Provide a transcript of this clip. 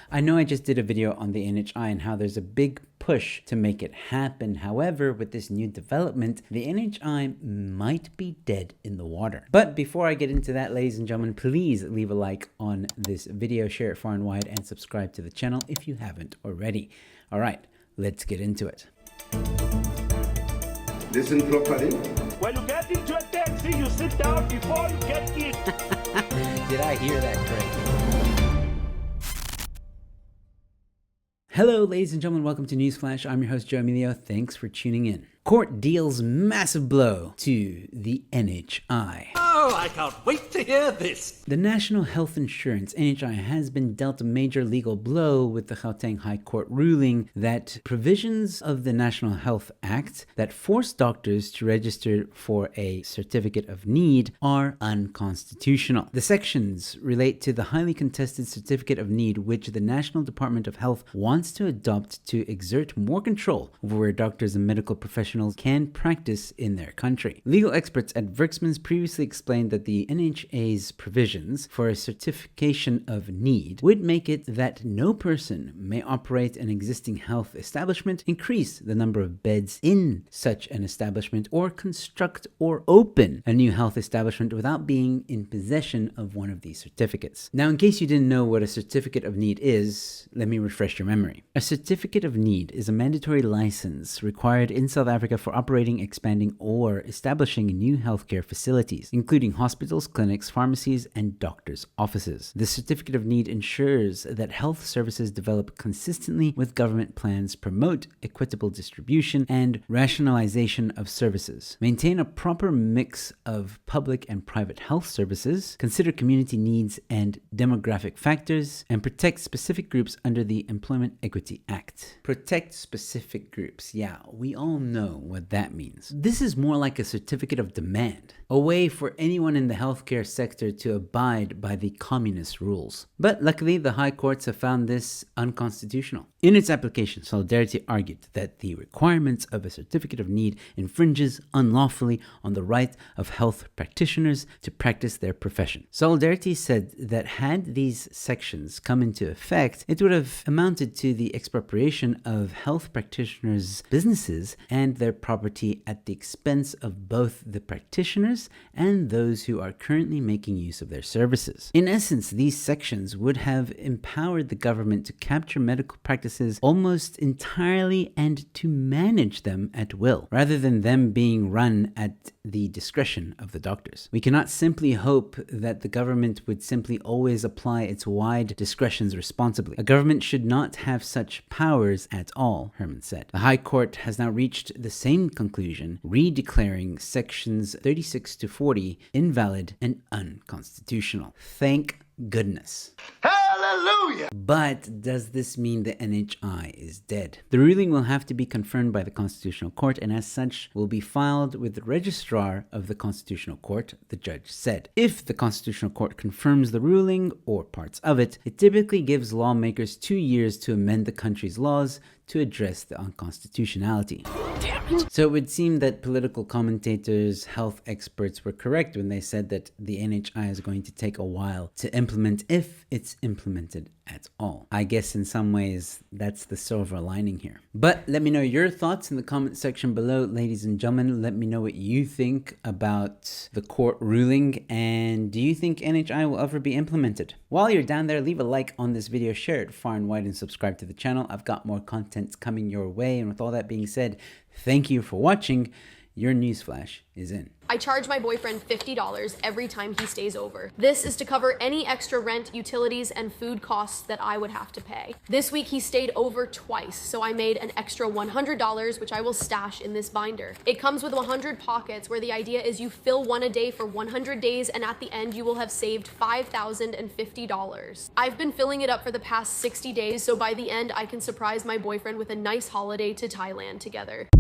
I know I just did a video on the NHI and how there's a big push to make it happen. However, with this new development, the NHI might be dead in the water. But before I get into that, ladies and gentlemen, please leave a like on this video, share it far and wide, and subscribe to the channel if you haven't already. All right, let's get into it. Listen properly. When you get into a taxi, you sit down before you get in. Did I hear that correctly? Hello, ladies and gentlemen. Welcome to Newsflash. I'm your host, Joe Emilio. Thanks for tuning in. Court deals massive blow to the NHI. Oh, I can't wait to hear this. The National Health Insurance, NHI, has been dealt a major legal blow with the Gauteng High Court ruling that provisions of the National Health Act that force doctors to register for a certificate of need are unconstitutional. The sections relate to the highly contested certificate of need, which the National Department of Health wants to adopt to exert more control over where doctors and medical professionals can practice in their country. Legal experts at Verksmans previously explained that the NHA's provisions for a certification of need would make it that no person may operate an existing health establishment, increase the number of beds in such an establishment, or construct or open a new health establishment without being in possession of one of these certificates. Now, in case you didn't know what a certificate of need is, let me refresh your memory. A certificate of need is a mandatory license required in South Africa for operating, expanding, or establishing new healthcare facilities, including hospitals, clinics, pharmacies, and doctors' offices. The certificate of need ensures that health services develop consistently with government plans, promote equitable distribution and rationalization of services, maintain a proper mix of public and private health services, consider community needs and demographic factors, and protect specific groups under the Employment Equity Act. Protect specific groups. Yeah, we all know what that means. This is more like a certificate of demand, a way for anyone in the healthcare sector to abide by the communist rules. But luckily, the high courts have found this unconstitutional. In its application, Solidarity argued that the requirements of a certificate of need infringes unlawfully on the right of health practitioners to practice their profession. Solidarity said that had these sections come into effect, it would have amounted to the expropriation of health practitioners' businesses and their property at the expense of both the practitioners and those who are currently making use of their services. In essence, these sections would have empowered the government to capture medical practices almost entirely and to manage them at will, rather than them being run at the discretion of the doctors. We cannot simply hope that the government would simply always apply its wide discretions responsibly. A government should not have such powers at all, Hermann said. The High Court has now reached the same conclusion, redeclaring sections 36 to 40 invalid and unconstitutional. Thank goodness. Hallelujah! But does this mean the NHI is dead? The ruling will have to be confirmed by the Constitutional Court and as such will be filed with the Registrar of the Constitutional Court, the judge said. If the Constitutional Court confirms the ruling or parts of it, it typically gives lawmakers 2 years to amend the country's laws to address the unconstitutionality. So it would seem that political commentators, health experts were correct when they said that the NHI is going to take a while to implement, if it's implemented at all. I guess in some ways that's the silver lining here. But let me know your thoughts in the comment section below, ladies and gentlemen. Let me know what you think about the court ruling, and do you think NHI will ever be implemented? While you're down there, leave a like on this video, share it far and wide, and subscribe to the channel. I've got more content coming your way, and with all that being said, thank you for watching. Your newsflash is in. I charge my boyfriend $50 every time he stays over. This is to cover any extra rent, utilities, and food costs that I would have to pay. This week he stayed over twice, so I made an extra $100, which I will stash in this binder. It comes with 100 pockets, where the idea is you fill one a day for 100 days, and at the end you will have saved $5,050. I've been filling it up for the past 60 days, so by the end I can surprise my boyfriend with a nice holiday to Thailand together.